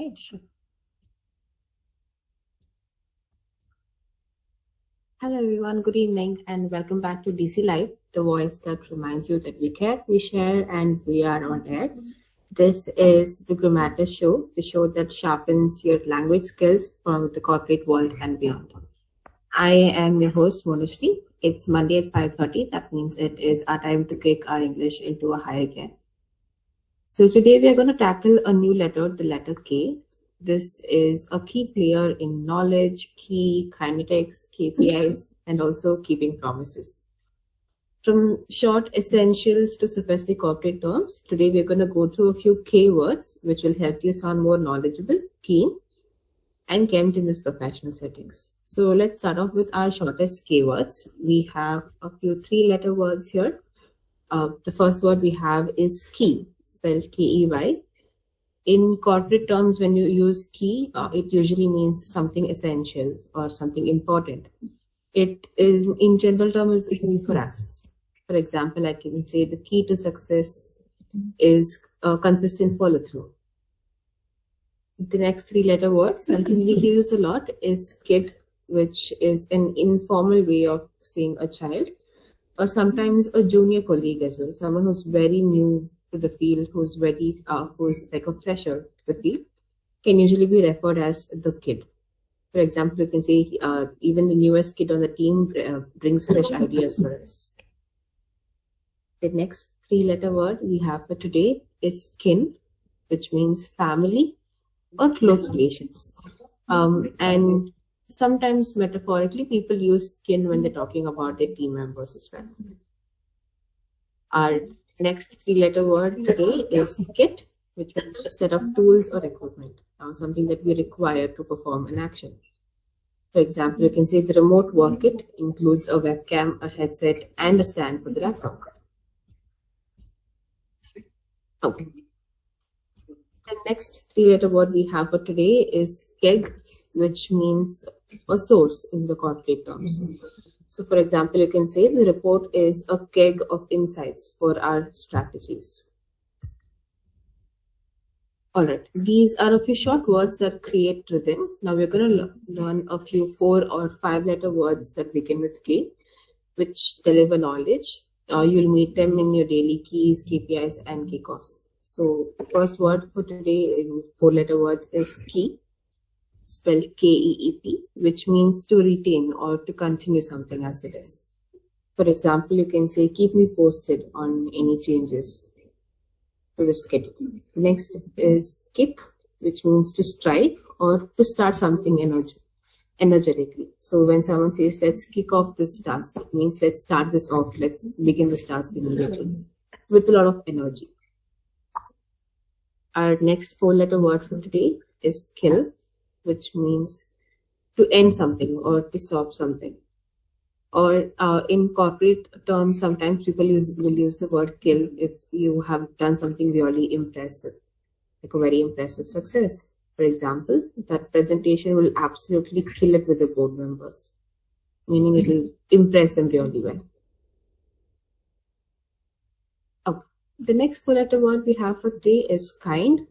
Right, sure. Hello everyone, good evening and welcome back to DC Live, the voice that reminds you that we care, we share, and we are on air. This is the Grammatist show, the show that sharpens your language skills from the corporate world and beyond. I am your host, Monishree. It's Monday at 5:30. That means it is our time to kick our English into a higher gear. So today we are going to tackle a new letter, the letter K. This is a key player in knowledge, key, kinetics, KPIs, and also keeping promises. From short essentials to sophisticated corporate terms, today we're going to go through a few K words which will help you sound more knowledgeable, keen, and kempt in these professional settings. So let's start off with our shortest K words. We have a few 3-letter words here. The first word we have is key, spelled K-E-Y. In corporate terms, when you use key, it usually means something essential or something important. It is, in general terms, is used for access. For example, I can say the key to success is a consistent follow-through. The next 3-letter word, something we use a lot, is kid, which is an informal way of saying a child, or sometimes a junior colleague as well, someone who's very new to the field, who's like a fresher to the field, can usually be referred as the kid. For example, you can say even the newest kid on the team brings fresh ideas for us. The next 3-letter word we have for today is kin, which means family or close relations. And sometimes metaphorically, people use kin when they're talking about their team members as well. Our next 3-letter word today is kit, which means a set of tools or equipment, something that we require to perform an action. For example, you can say the remote work kit includes a webcam, a headset, and a stand for the laptop. Okay. The next 3-letter word we have for today is keg, which means a source in the corporate terms. So, for example, you can say the report is a keg of insights for our strategies. All right, these are a few short words that create rhythm. Now we're going to learn a few 4 or 5-letter words that begin with K, which deliver knowledge. You'll meet them in your daily keys, KPIs, and kickoffs. So the first word for today in 4-letter words is key, spelled K-E-E-P, which means to retain or to continue something as it is. For example, you can say, keep me posted on any changes to the schedule. Next is kick, which means to strike or to start something energetically. So when someone says, let's kick off this task, it means let's start this off, let's begin this task immediately with a lot of energy. Our next 4-letter word for today is kill, which means to end something or to stop something. Or in corporate terms, sometimes people will use the word kill if you have done something really impressive, like a very impressive success. For example, that presentation will absolutely kill it with the board members, meaning it will impress them really well. Okay. The next 4-letter word we have for today is kind,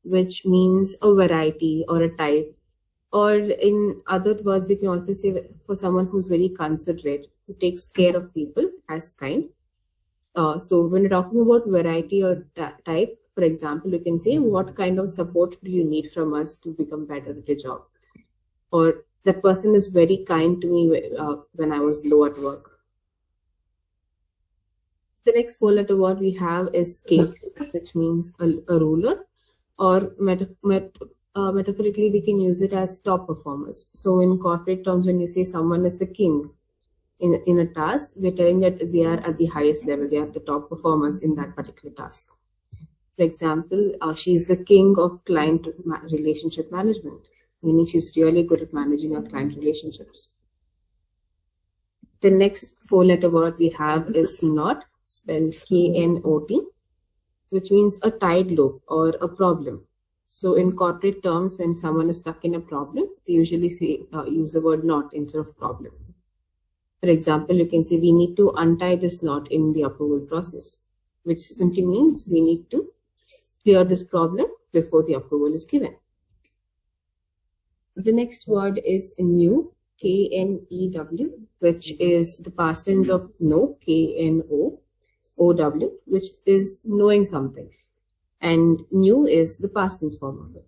which means a variety or a type. Or in other words, you can also say for someone who's very considerate, who takes care of people, as kind. So when you're talking about variety or type, for example, you can say, what kind of support do you need from us to become better at your job? Or that person is very kind to me when I was low at work. The next 4-letter word we have is cake, which means a ruler. Or metaphorically, we can use it as top performers. So in corporate terms, when you say someone is the king in a task, we're telling that they are at the highest level. They are the top performers in that particular task. For example, she's the king of client relationship management, meaning she's really good at managing our client relationships. The next 4-letter word we have is knot, spelled K-N-O-T, which means a tied loop or a problem. So in corporate terms, when someone is stuck in a problem, they usually use the word knot instead of problem. For example, you can say, we need to untie this knot in the approval process, which simply means we need to clear this problem before the approval is given. The next word is new, K-N-E-W, which is the past tense of know, K-N-O-O-W, which is knowing something. And new is the past tense form of it.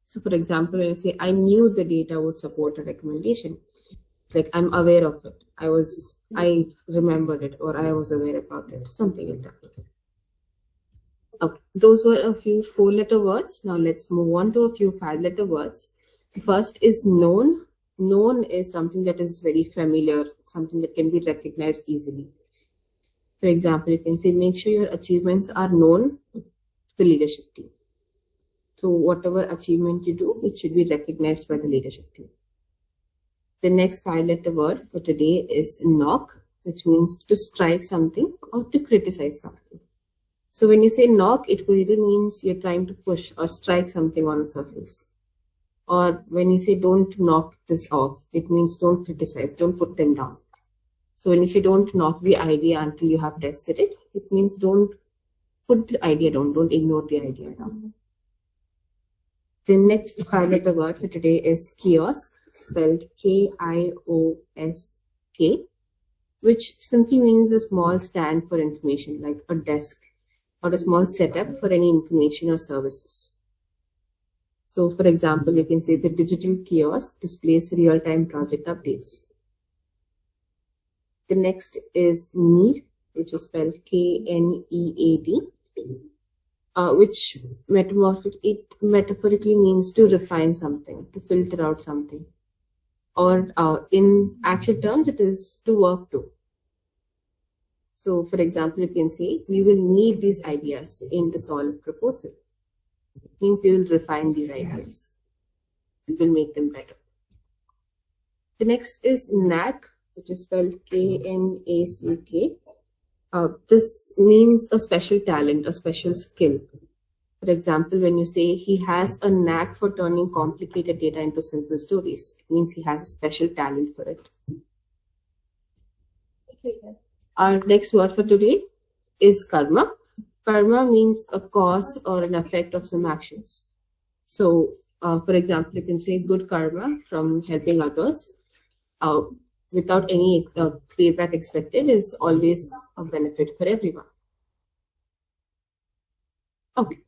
So for example, when I say, I knew the data would support a recommendation, like I'm aware of it. I remembered it, or I was aware about it, something like that. Okay, those were a few 4-letter words. Now let's move on to a few 5-letter words. The first is known. Known is something that is very familiar, something that can be recognized easily. For example, you can say, make sure your achievements are known to the leadership team. So whatever achievement you do, it should be recognized by the leadership team. The next 5-letter word for today is knock, which means to strike something or to criticize something. So when you say knock, it really means you're trying to push or strike something on the surface. Or when you say don't knock this off, it means don't criticize, don't put them down. So when you say don't knock the idea until you have tested it, it means don't put the idea down, don't ignore the idea down. The next 5-letter word for today is kiosk, spelled K-I-O-S-K, which simply means a small stand for information, like a desk or a small setup for any information or services. So for example, we can say the digital kiosk displays real-time project updates. The next is need, which is spelled K-N-E-A-D, which metaphorically means to refine something, to filter out something. Or in actual terms, it is to work to. So for example, you can say, we will need these ideas in the solid proposal. It means we will refine these ideas. We will make them better. The next is knack, which is spelled K-N-A-C-K. This means a special talent, a special skill. For example, when you say he has a knack for turning complicated data into simple stories, it means he has a special talent for it. Our next word for today is karma. Karma means a cause or an effect of some actions. So, for example, you can say good karma from helping others without any payback expected is always a benefit for everyone. Okay.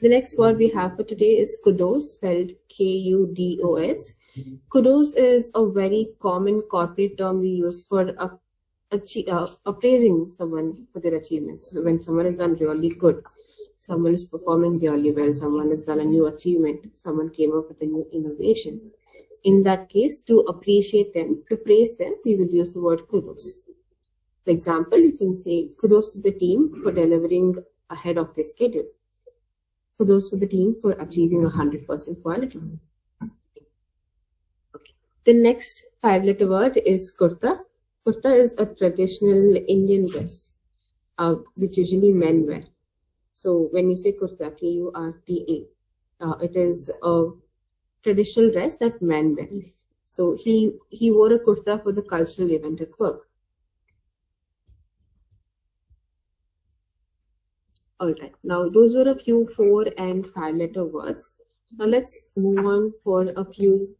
The next word we have for today is kudos, spelled K-U-D-O-S. Kudos is a very common corporate term we use for appraising someone for their achievements. So when someone has done really good, someone is performing really well, someone has done a new achievement, someone came up with a new innovation. In that case, to appreciate them, to praise them, we will use the word kudos. For example, you can say kudos to the team for delivering ahead of their schedule. Kudos to the team for achieving 100% quality. Okay. The next 5-letter word is kurta. Kurta is a traditional Indian dress, which usually men wear. So when you say kurta, K-U-R-T-A, it is a traditional dress that men wear. So he wore a kurta for the cultural event at work. All right. Now those were a few 4- and 5-letter words. Now let's move on for a few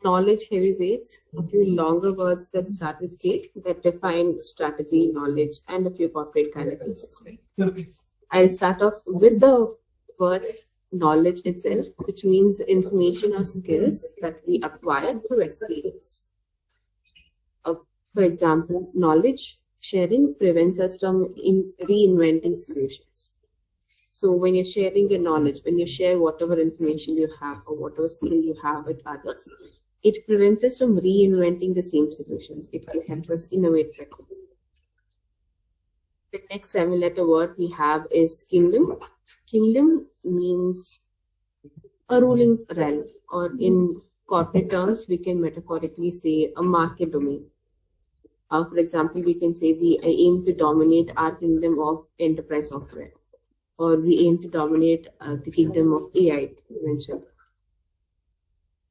knowledge heavyweights, a few longer words that start with K that define strategy, knowledge, and a few corporate kind of things as well. I'll start off with the word knowledge itself, which means information or skills that we acquire through experience. For example, knowledge sharing prevents us from reinventing solutions. So when you're sharing your knowledge, when you share whatever information you have or whatever skill you have with others, it prevents us from reinventing the same solutions. It can help us innovate better. The next 7-letter word we have is kingdom. Kingdom means a ruling realm, or in corporate terms, we can metaphorically say a market domain. For example, we can say we aim to dominate our kingdom of enterprise software, or we aim to dominate the kingdom of AI eventually.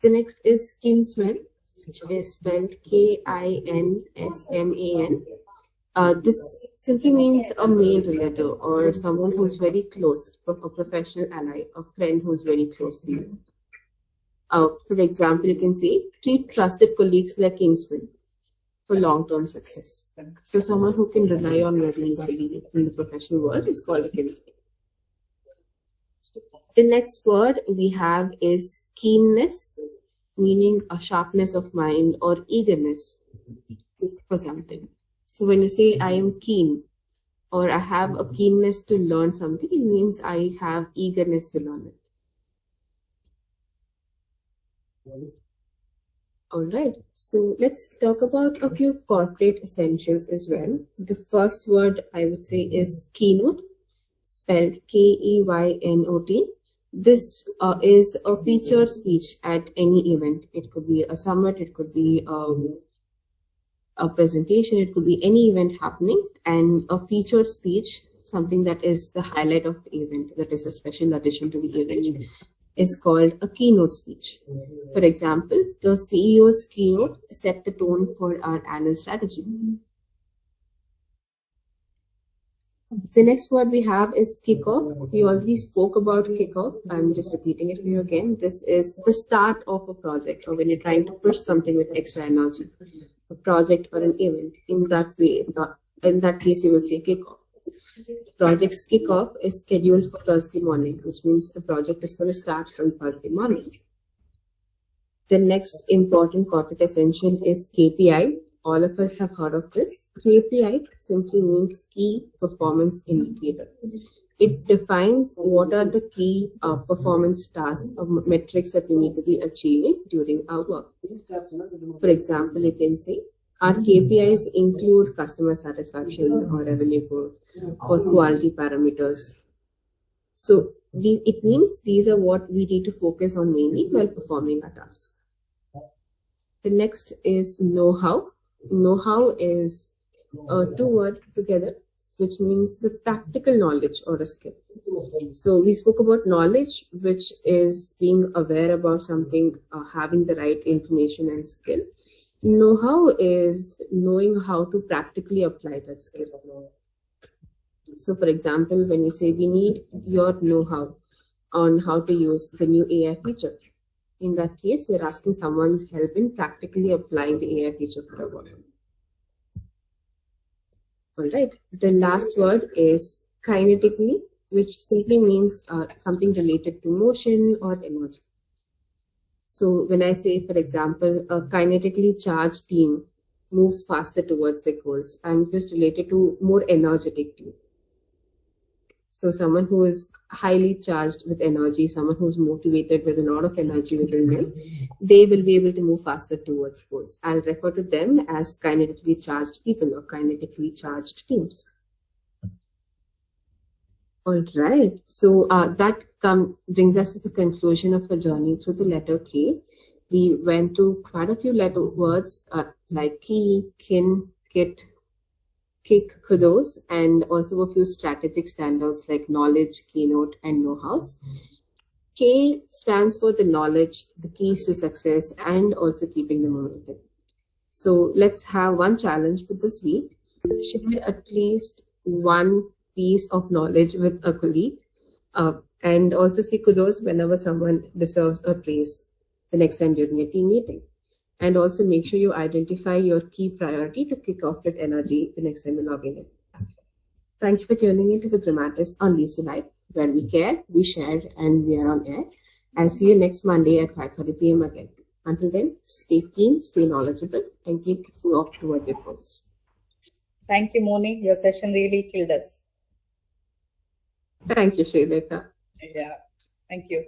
The next is kinsman, which is spelled K-I-N-S-M-A-N. This simply means a male relative or someone who's very close, a professional ally, a friend who's very close to you. For example, you can say, treat trusted colleagues like kingsmen for long-term success. So someone who can rely on very easily in the professional world is called a kinsman. The next word we have is keenness, meaning a sharpness of mind or eagerness for something. So when you say I am keen or I have a keenness to learn something, it means I have eagerness to learn it. All right, so let's talk about a few corporate essentials as well. The first word I would say is keynote, spelled Keynot. This is a featured speech at any event. It could be a summit, it could be a presentation, it could be any event happening, and a featured speech, something that is the highlight of the event, that is a special addition to the event, is called a keynote speech. For example, the CEO's keynote set the tone for our annual strategy. The next word we have is kickoff. We already spoke about kickoff. I'm just repeating it for you again. This is the start of a project, or when you're trying to push something with extra energy, a project or an event. In that case, you will say kickoff. Project's kickoff is scheduled for Thursday morning, which means the project is going to start on Thursday morning. The next important corporate essential is KPI. All of us have heard of this. KPI simply means key performance indicator. It defines what are the key performance tasks or metrics that we need to be achieving during our work. For example, you can say, our KPIs include customer satisfaction or revenue growth or quality parameters. So it means these are what we need to focus on mainly while performing our task. The next is know-how. Know-how is two words together, which means the practical knowledge or a skill. So we spoke about knowledge, which is being aware about something, having the right information and skill. Know-how is knowing how to practically apply that skill. So for example, when you say we need your know-how on how to use the new AI feature, in that case, we're asking someone's help in practically applying the AI feature for our work. All right, the last word is kinetically, which simply means something related to motion or energy. So when I say, for example, a kinetically charged team moves faster towards their goals, I'm just related to more energetic team. So someone who is highly charged with energy, someone who's motivated with a lot of energy within them, they will be able to move faster towards goals. I'll refer to them as kinetically charged people or kinetically charged teams. All right. So that brings us to the conclusion of the journey through the letter K. We went through quite a few letter words like key, kin, kit, kick, kudos, and also a few strategic standouts like knowledge, keynote, and know-hows. K stands for the knowledge, the keys to success, and also keeping the momentum. So let's have one challenge for this week. Share at least one piece of knowledge with a colleague, and also say kudos whenever someone deserves a praise the next time during a team meeting. And also make sure you identify your key priority to kick off with energy the next time you're logging in. Thank you for tuning into the Grammatist on DC Live, where we care, we share, and we are on air. I'll see you next Monday at 5:30 p.m. again. Until then, stay keen, stay knowledgeable, and keep looking off towards your goals. Thank you, Moni. Your session really killed us. Thank you, Srilekha. Yeah, thank you.